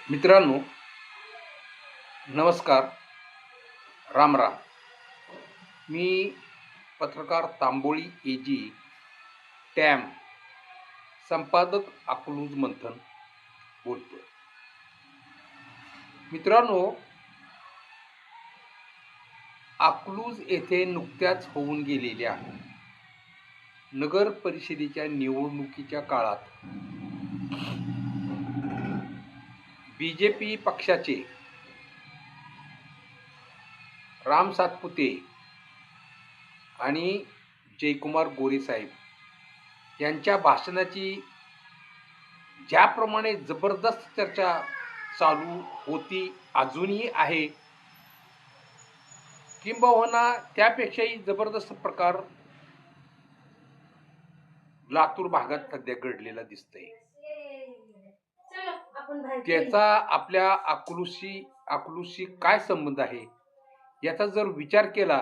मित्रांनो, नमस्कार. राम राम. मी पत्रकार तांबोळी एजी टॅम संपादक अकलूज मंथन बोलतोय. मित्रांनो, अकलूज येथे नुकत्याच होऊन गेलेल्या नगर परिषदेच्या निवडणुकीच्या काळात BJP पक्षाचे राम सातपुते आणि जयकुमार गोरे साहेब यांच्या भाषणाची ज्याप्रमाणे जबरदस्त चर्चा चालू होती, अजूनही आहे, किंबहुना त्यापेक्षाही जबरदस्त प्रकार लातूर भागात सध्या घडलेला दिसतंय. त्याचा आपल्या अकलूजशी काय संबंध आहे याचा जर विचार केला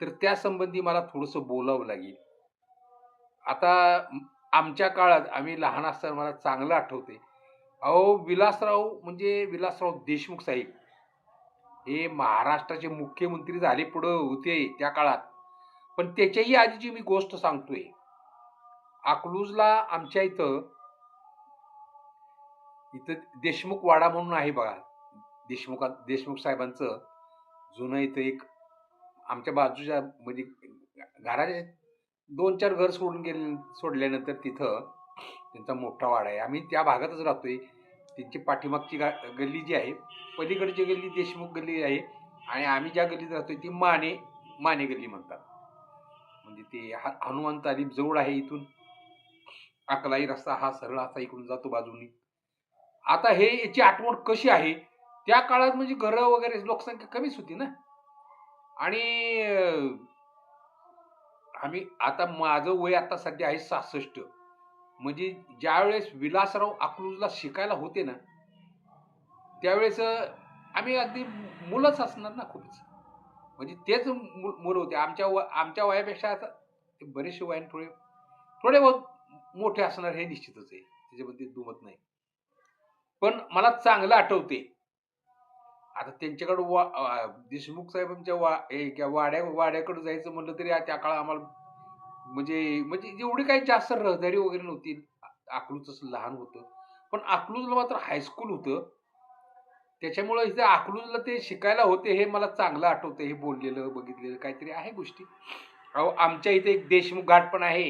तर त्या संबंधी मला थोडंसं बोलावं लागेल. आता आमच्या काळात, आम्ही लहान असताना, मला चांगलं आठवते, विलासराव देशमुख साहेब हे महाराष्ट्राचे मुख्यमंत्री झाले पुढं होते त्या काळात. पण त्याच्याही आधीची मी गोष्ट सांगतोय. अकलूजला आमच्या इथं देशमुख वाडा म्हणून आहे बघा. देशमुख साहेबांचं जुनं इथं एक आमच्या बाजूच्या म्हणजे घराचे 2-4 घर सोडल्यानंतर तिथं त्यांचा मोठा वाडा आहे. आम्ही त्या भागातच राहतोय. त्यांची पाठीमागची गल्ली जी आहे, पलीकडची गल्ली देशमुख गल्ली आहे आणि आम्ही ज्या गल्लीत राहतोय ती माने गल्ली म्हणतात. म्हणजे ते हनुमान तालीम जवळ आहे. इथून अकलाई रस्ता हा सरळ असा इकडून जातो बाजूनी. आता हे याची आठवण कशी आहे, त्या काळात म्हणजे घरं वगैरे लोकसंख्या कमीच होती ना. आणि आता माझं वय आता सध्या आहे 66. म्हणजे ज्यावेळेस विलासराव अकलूजला शिकायला होते ना, त्यावेळेस आम्ही अगदी मुलंच असणार ना खूपच. म्हणजे तेच मुलं होते आमच्या वयापेक्षा. आता ते बरेचसे वयाने थोडे बहुत मोठे असणार हे निश्चितच आहे, त्याच्यामध्ये दुमत नाही. पण मला चांगलं आठवते, आता त्यांच्याकडं देशमुख साहेबांच्या वाड्याकडे जायचं म्हणलं तरी त्या काळात आम्हाला म्हणजे एवढी काही जास्त रहदारी वगैरे नव्हती. अकलूजचं लहान होतं, पण अकलूजला मात्र हायस्कूल होतं. त्याच्यामुळे इथे अकलूजला ते शिकायला होते हे मला चांगलं आठवतं. हे बोललेलं बघितलेलं काहीतरी आहे गोष्टी. आमच्या इथे एक देशमुख घाट पण आहे,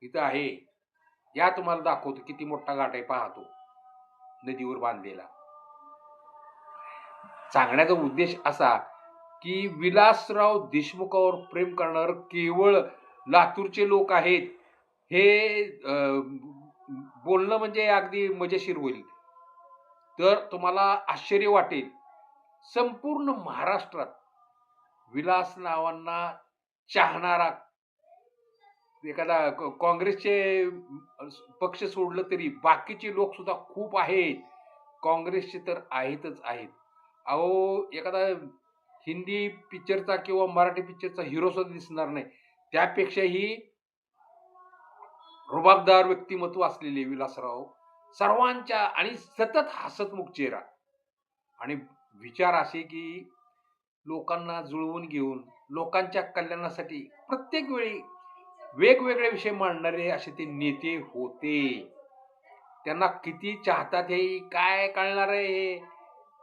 इथं आहे. या तुम्हाला दाखवतो किती मोठा घाट आहे, पाहतो, नदीवर बांधलेला. सांगण्याचा उद्देश असा की विलासराव देशमुखावर प्रेम करणार केवळ लातूरचे लोक आहेत हे बोलणं म्हणजे अगदी मजेशीर होईल. तर तुम्हाला आश्चर्य वाटेल, संपूर्ण महाराष्ट्रात विलास नावांना चाहणारा एखादा काँग्रेसचे पक्ष सोडलं तरी बाकीचे लोक सुद्धा खूप आहेत. काँग्रेसचे तर आहेतच आहेत. एखादा हिंदी पिक्चरचा किंवा मराठी पिक्चरचा हिरो सुद्धा दिसणार नाही. त्यापेक्षाही रुबाबदार व्यक्तिमत्व असलेले विलासराव, सर्वांच्या आणि सतत हसतमुख चेहरा आणि विचार असे की लोकांना जुळवून घेऊन लोकांच्या कल्याणासाठी प्रत्येक वेळी वेगवेगळे विषय मांडणारे असे ते नेते होते. त्यांना किती चाहतात हे काय कळणार आहे.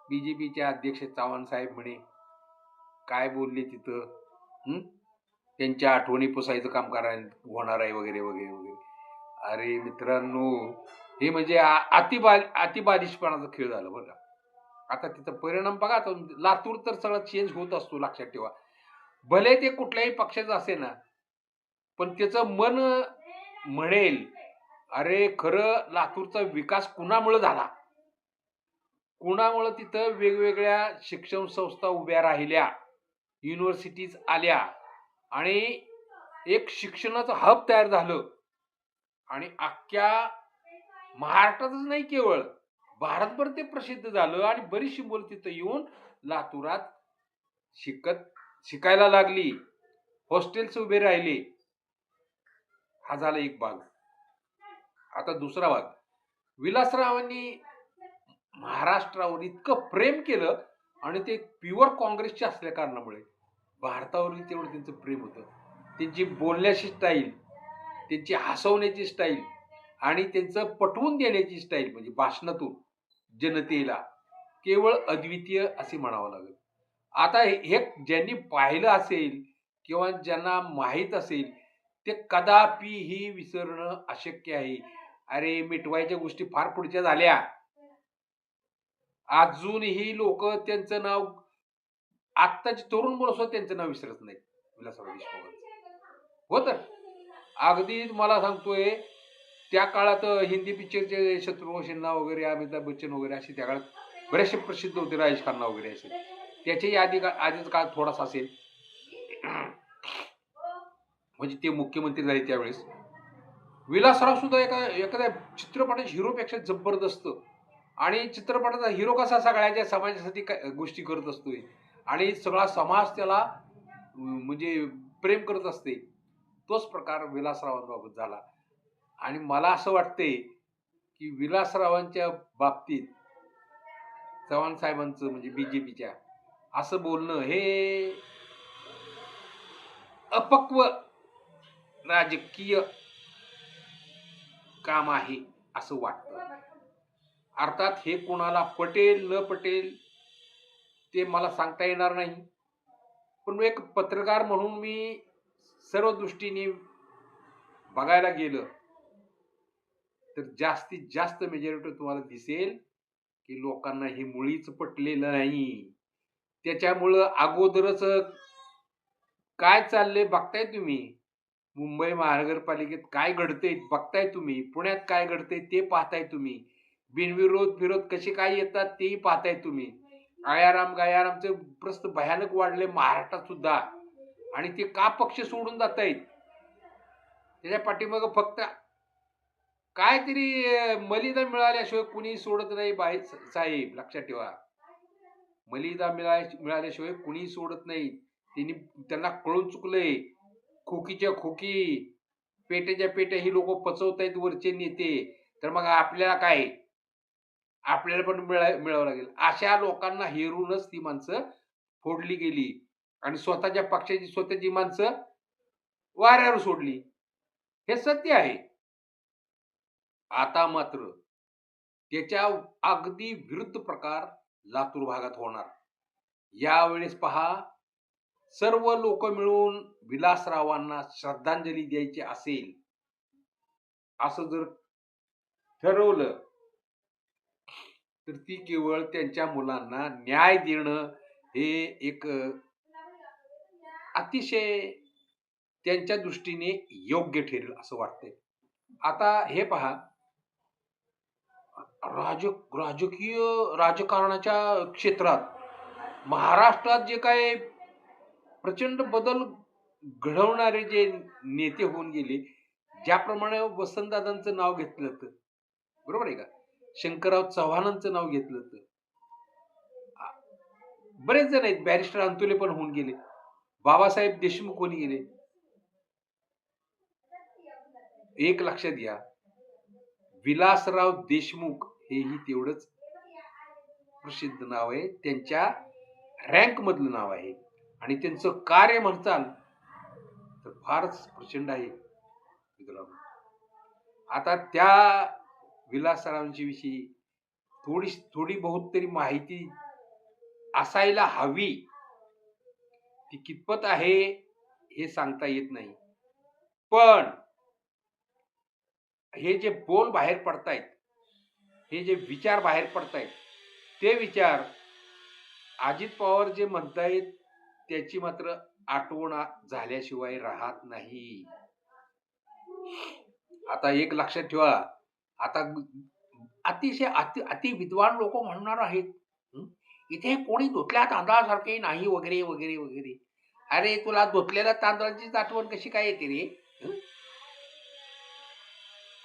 BJPचे अध्यक्ष चव्हाण साहेब म्हणे काय बोलले तिथं, त्यांच्या आठवणी पुसायचं काम होणार आहे वगैरे वगैरे वगैरे. अरे मित्रांनो, हे म्हणजे अतिबालिशपणाचा खेळ झाला बरं का. आता तिथं परिणाम बघा. आता लातूर तर सगळं चेंज होत असतो, लक्षात ठेवा. भले ते कुठल्याही पक्षाचं असे ना, पण त्याचं मन म्हणेल अरे खरं लातूरचा विकास कुणामुळे झाला, कुणामुळे तिथं वेगवेगळ्या शिक्षण संस्था उभ्या राहिल्या, युनिव्हर्सिटीज आल्या आणि एक शिक्षणाचं हब तयार झालं. आणि अख्ख्या महाराष्ट्रातच नाही, केवळ भारतभर ते प्रसिद्ध झालं. आणि बरीचशी मुलं तिथं येऊन लातूरात शिकायला लागली, हॉस्टेल्स उभे राहिले. हा झाला एक भाग. आता दुसरा भाग. विलासरावांनी महाराष्ट्रावर इतकं प्रेम केलं आणि ते प्युअर काँग्रेसचे असल्या कारणामुळे भारतावरही तेवढं त्यांचं प्रेम होतं. त्यांची बोलण्याची स्टाईल, त्यांची हसवण्याची स्टाईल आणि त्यांचं पटवून देण्याची स्टाईल म्हणजे भाषणातून जनतेला केवळ अद्वितीय असे म्हणावं लागेल. आता हे ज्यांनी पाहिलं असेल किंवा ज्यांना माहीत असेल ते कदापिही विसरणं अशक्य आहे. अरे मिटवायच्या गोष्टी फार पुढच्या झाल्या. अजूनही लोक त्यांचं नाव, आत्ताची तरुण मुलं सुद्धा त्यांचं नाव विसरत नाही विलासराव देशमुख. हो तर अगदी मला सांगतोय त्या काळात हिंदी पिक्चरचे शत्रुघ्न सिन्हा वगैरे, अमिताभ बच्चन वगैरे असे त्या काळात बरेचसे प्रसिद्ध होते, राजेश खन्ना वगैरे असे. त्याच्याही आधीच काळ थोडासा असेल म्हणजे ते मुख्यमंत्री झाले त्यावेळेस. विलासराव सुद्धा एखाद्या चित्रपटाच्या हिरोपेक्षा जबरदस्त, आणि चित्रपटाचा हिरो कसा सगळ्याच्या समाजासाठी गोष्टी करत असतोय आणि सगळा समाज त्याला म्हणजे प्रेम करत असते, तोच प्रकार विलासरावांबाबत झाला. आणि मला असं वाटतंय की विलासरावांच्या बाबतीत चव्हाण साहेबांचं म्हणजे बीजेपीच्या असं बोलणं हे अपक्व राजकीय काम आहे असं वाटतं. अर्थात हे कोणाला पटेल न पटेल ते मला सांगता येणार नाही, पण एक पत्रकार म्हणून मी सर्व दृष्टीने बघायला गेलं तर जास्तीत जास्त मेजॉरिटी तुम्हाला दिसेल की लोकांना हे मुळीच पटलेलं नाही. त्याच्यामुळं अगोदरच काय चाललंय बघताय तुम्ही, मुंबई महानगरपालिकेत काय घडतंय बघताय तुम्ही, पुण्यात काय घडतंय ते पाहताय तुम्ही, बिनविरोध कसे काय येतात तेही पाहताय तुम्ही. आयाराम गायारामचे प्रस्त भयानक वाढले महाराष्ट्रात सुद्धा, आणि ते का पक्ष सोडून जात आहेत त्याच्या पाठीमाग फक्त काहीतरी मलिदा मिळाल्याशिवाय कुणी सोडत नाही बाई साहेब, लक्षात ठेवा. मलिदा मिळाल्याशिवाय कुणी सोडत नाही. त्यांना कळून चुकलंय. खोकीच्या खोकी, पेट्याच्या पेट्या ही लोक पचवतायत वरचे नेते, तर मग आपल्याला काय, आपल्याला पण मिळावं लागेल. अशा लोकांना हेरूनच ती माणसं फोडली गेली आणि स्वतःच्या पक्षाची स्वतःची माणसं वाऱ्यावर सोडली. हे सत्य आहे. आता मात्र त्याच्या अगदी विरुद्ध प्रकार लातूर भागात होणार. यावेळेस पहा, सर्व लोक मिळून विलासरावांना श्रद्धांजली द्यायची असेल असं जर ठरवलं तर ती केवळ त्यांच्या मुलांना न्याय देणं हे एक अतिशय त्यांच्या दृष्टीने योग्य ठरेल असं वाटतंय. आता हे पहा, राजकारणाच्या क्षेत्रात महाराष्ट्रात जे काय प्रचंड बदल घडवणारे जे नेते होऊन गेले, ज्याप्रमाणे वसंतदादांचं नाव घेतलं तर बरोबर आहे का, शंकरराव चव्हाणांचं नाव घेतलं तर बरेच जण आहेत, बॅरिस्टर अंतुले पण होऊन गेले, बाबासाहेब देशमुख होऊन गेले. एक लक्षात घ्या, विलासराव देशमुख हेही तेवढंच प्रसिद्ध नाव आहे, त्यांच्या रँक मधलं नाव आहे, आणि त्यांचं कार्य म्हणताल तर फारच प्रचंड आहे मित्रांनो. आता त्या विलासरावांच्या विषयी थोडी बहुत तरी माहिती असायला हवी. ती कितपत आहे हे सांगता येत नाही, पण हे जे बोल बाहेर पडतायत, हे जे विचार बाहेर पडतायत, ते विचार अजित पवार जे म्हणतायत त्याची मात्र आठवण झाल्याशिवाय राहत नाही. आता एक लक्षात ठेवा, आता अतिशय अति विद्वान लोक म्हणणार आहेत इथे कोणी धुतल्या तांदळासारखे नाही वगैरे वगैरे वगैरे. अरे तुला धुतलेल्या तांदळाचीच आठवण कशी काय येते रे?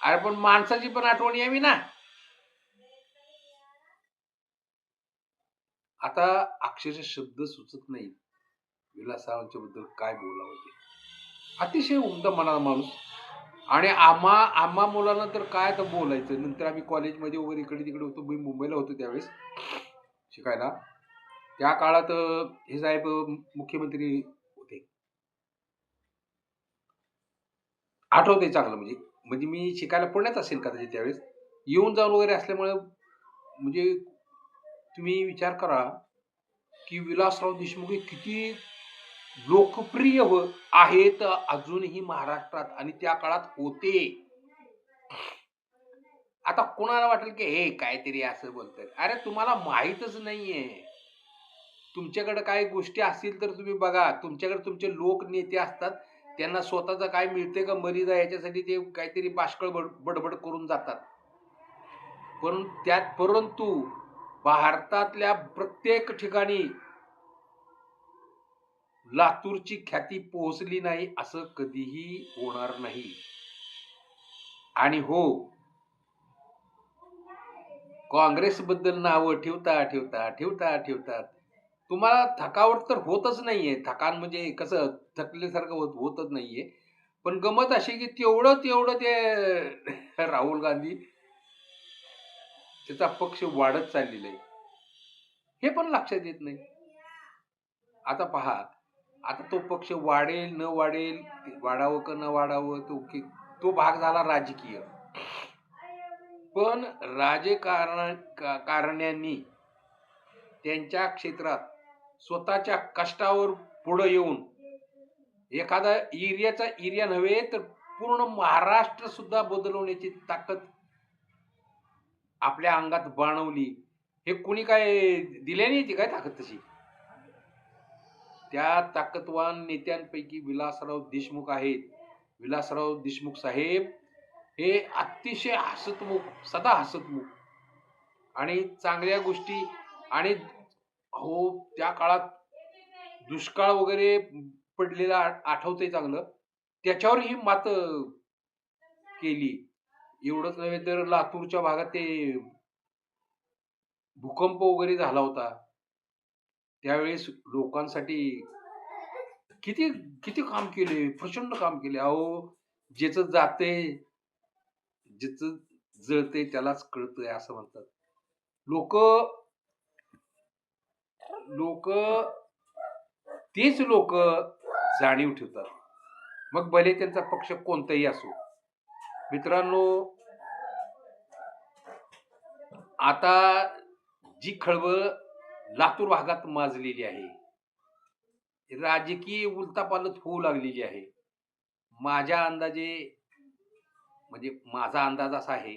अरे पण माणसाची पण आठवण यावी ना. आता अक्षरशः शब्द सुचत नाही विलासरावांच्या बद्दल काय बोलावं ते. अतिशय उमदा मनाचा माणूस. आणि आम्हा मुलांना तर काय आता बोलायचं. नंतर आम्ही कॉलेजमध्ये वगैरे इकडे तिकडे होतो. मी मुंबईला होतो त्यावेळेस शिकायला. त्या काळात हे साहेब मुख्यमंत्री होते. आठवतंय चांगलं म्हणजे. म्हणजे मी शिकायला पुण्यात असेल कदाचित त्यावेळेस. येऊन जाऊन वगैरे असल्यामुळे म्हणजे तुम्ही विचार करा, की विलासराव देशमुख हे किती लोकप्रिय आहेत अजूनही महाराष्ट्रात आणि त्या काळात होते. आता कोणाला वाटेल, की हे काहीतरी असं बोलतायत. अरे तुम्हाला माहीतच नाहीये. तुमच्याकडे काही गोष्टी असतील तर तुम्ही बघा. तुमच्याकडे तुमचे लोकनेते असतात. त्यांना स्वतःचं काय मिळतंय का मर्यादा याच्यासाठी ते काहीतरी बाष्कळ बडबड करून जातात. परंतु भारतातल्या प्रत्येक ठिकाणी लातूरची ख्याती पोहोचली नाही असं कधीही होणार नाही. आणि हो, काँग्रेसबद्दल नावं ठेवतात. तुम्हाला थकावट तर होतच नाहीये. थकान म्हणजे कसं थकल्यासारखं होतच नाहीये. पण गंमत अशी की तेवढं ते राहुल गांधी त्याचा पक्ष वाढत चाललेला आहे. हे पण लक्षात येत नाही. आता पहा, आता तो पक्ष वाढेल, न वाढेल, वाढावं का न वाढावं तो भाग झाला राजकीय. पण कारण्यांनी त्यांच्या क्षेत्रात स्वतःच्या कष्टावर पुढे येऊन एखादा एरिया नव्हे तर पूर्ण महाराष्ट्र सुद्धा बदलवण्याची ताकद आपल्या अंगात बाणवली. हे कोणी काय दिल्याने येते काय ताकद तशी? त्या ताकदवान नेत्यांपैकी विलासराव देशमुख आहेत. विलासराव देशमुख साहेब हे अतिशय हसतमुख, सदा हसतमुख आणि चांगल्या गोष्टी. आणि हो, त्या काळात दुष्काळ वगैरे पडलेला आठवतंय चांगलं. त्याच्यावरही मात केली. एवढंच नव्हे तर लातूरच्या भागात ते भूकंप वगैरे झाला होता. त्यावेळेस लोकांसाठी किती किती काम केले, प्रचंड काम केले. अहो, ज्याचं जातंय, ज्याचं जळतंय त्यालाच कळतंय असं म्हणतात. लोक लोक तेच लोक जाणीव ठेवतात. मग भले त्यांचा पक्ष कोणताही असो. मित्रांनो, आता जी खळबळ लातूर भागात माजलेली आहे, राजकीय उलथापालथ होऊ लागलेली आहे. माझ्या अंदाजे म्हणजे माझा अंदाज असा आहे,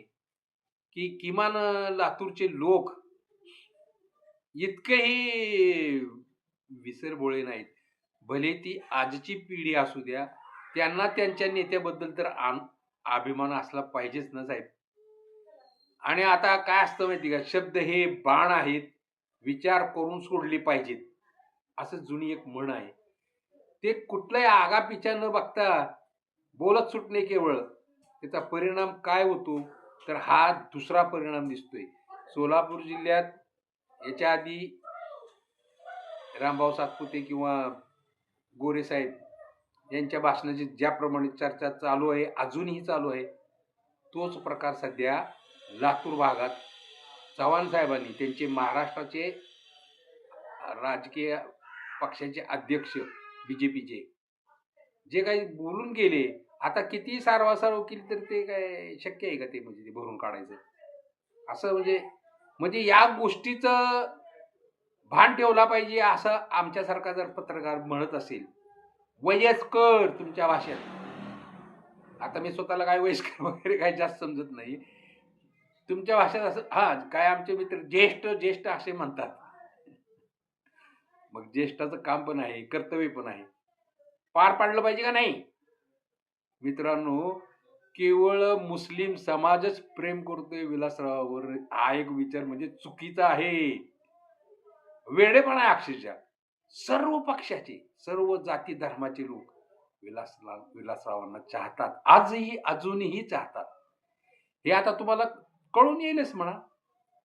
की किमान लातूरचे लोक इतकेही विसरभोळे नाहीत. भले ती आजची पिढी असू द्या, त्यांना त्यांच्या नेत्याबद्दल तर अभिमान असला पाहिजेच ना साहेब. आणि आता काय असतं माहिती का, शब्द हे बाण आहेत, विचार करून सोडले पाहिजेत, असं जुनी एक म्हण आहे. ते कुठलाही आगापिछा न बघता बोलत सुटणे केवळ. त्याचा परिणाम काय होतो, तर हा दुसरा परिणाम दिसतोय. सोलापूर जिल्ह्यात याच्या आधी रामभाऊ सातपुते किंवा गोरे साहेब यांच्या भाषणाची ज्याप्रमाणे चर्चा चालू आहे, अजूनही चालू आहे, तोच प्रकार सध्या लातूर भागात चव्हाण साहेबांनी, त्यांचे महाराष्ट्राचे राजकीय पक्षाचे अध्यक्ष बीजेपीचे, जे काही बोलून गेले, आता किती सारवासारव केली तर ते काय शक्य आहे का ते म्हणजे ते भरून काढायचं? असं म्हणजे या गोष्टीचं भान ठेवला पाहिजे असं आमच्यासारखा जर पत्रकार म्हणत असेल, वयस्कर तुमच्या भाषेत. आता मी स्वतःला काय वयस्कर वगैरे काय जास्त समजत नाही. तुमच्या भाषेत असं काय आमचे मित्र ज्येष्ठ असे म्हणतात. मग ज्येष्ठाचं काम पण आहे, कर्तव्य पण आहे, पार पाडलं पाहिजे का नाही? मित्रांनो, केवळ मुस्लिम समाजच प्रेम करतोय विलासरावावर हा एक विचार म्हणजे चुकीचा आहे. वेडेपणा आहे अक्षरशः. सर्व पक्षाचे, सर्व जाती धर्माचे लोक विलासरावांना चाहतात, अजूनही चाहतात. हे आता तुम्हाला कळून येईलच म्हणा.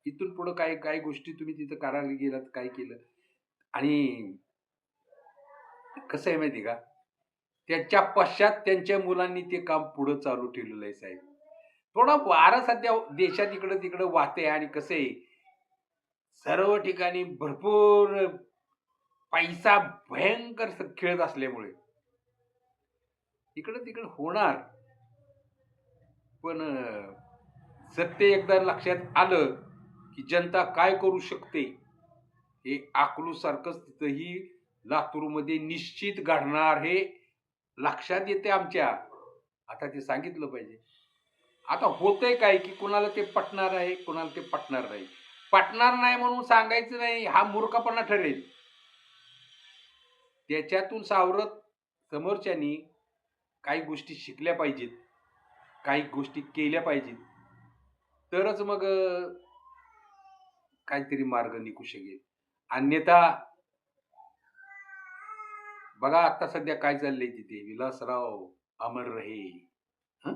इथून पुढे काही गोष्टी तुम्ही तिथं करायला गेलात, काय केलं. आणि कसं आहे माहिती का, त्याच्या पश्चात त्यांच्या मुलांनी ते काम पुढं चालू ठेवलेलं आहे साहेब. थोडा वारा सध्या देशात इकडं-तिकडं वाहते आणि कसं आहे, सर्व ठिकाणी भरपूर पैसा भयंकर खेळत असल्यामुळे इकडं-तिकडं होणार. पण सत्य एकदा लक्षात आलं, की जनता काय करू शकते, हे अकलूजसारखंच तिथंही लातूरमध्ये निश्चित घडणार हे लक्षात येते आमच्या. आता ते सांगितलं पाहिजे. आता होतंय काय, की कुणाला ते पटणार आहे, कुणाला ते पटणार नाही. पटणार नाही म्हणून सांगायचं नाही, हा मूर्खपणा ठरेल. त्याच्यातून सावरत समोरच्यानी काही गोष्टी शिकल्या पाहिजेत, काही गोष्टी केल्या पाहिजेत. तरच मग काहीतरी मार्ग निघू शकेल. अन्यथा बघा आता सध्या काय चाललंय तिथे, विलासराव अमर रहे. हं?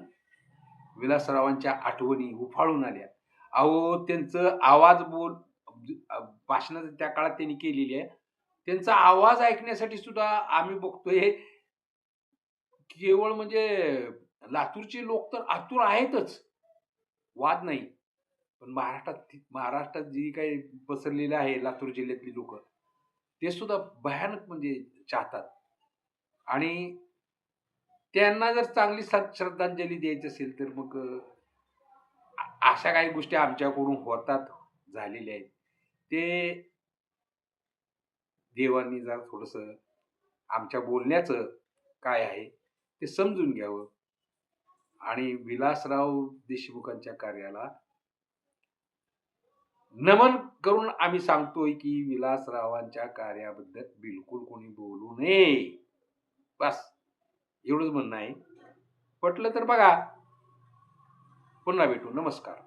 विलासरावांच्या आठवणी उफाळून आल्या. अहो, त्यांचं आवाज भाषणं त्या काळात त्यांनी केलेली आहे. त्यांचा आवाज ऐकण्यासाठी सुद्धा आम्ही बघतोय, केवळ म्हणजे लातूरचे लोक तर आतुर आहेतच, वाद नाही. पण महाराष्ट्रात जी काही पसरलेलं आहे लातूर जिल्ह्यातली लोकं, ते सुद्धा भयानक म्हणजे चाहतात. आणि त्यांना जर चांगली श्रद्धांजली द्यायची असेल, तर मग अशा काही गोष्टी आमच्याकडून होतात, झालेल्या आहेत. ते देवांनी जरा थोडंसं आमच्या बोलण्याचं काय आहे, ते समजून घ्यावं आणि विलासराव देशमुखांच्या कार्याला नमन करून आम्ही सांगतोय, की विलासरावांच्या कार्याबद्दल बिलकुल कोणी बोलू नये. बस एवढंच म्हणणं आहे. पटलं तर बघा. पुन्हा भेटू. नमस्कार.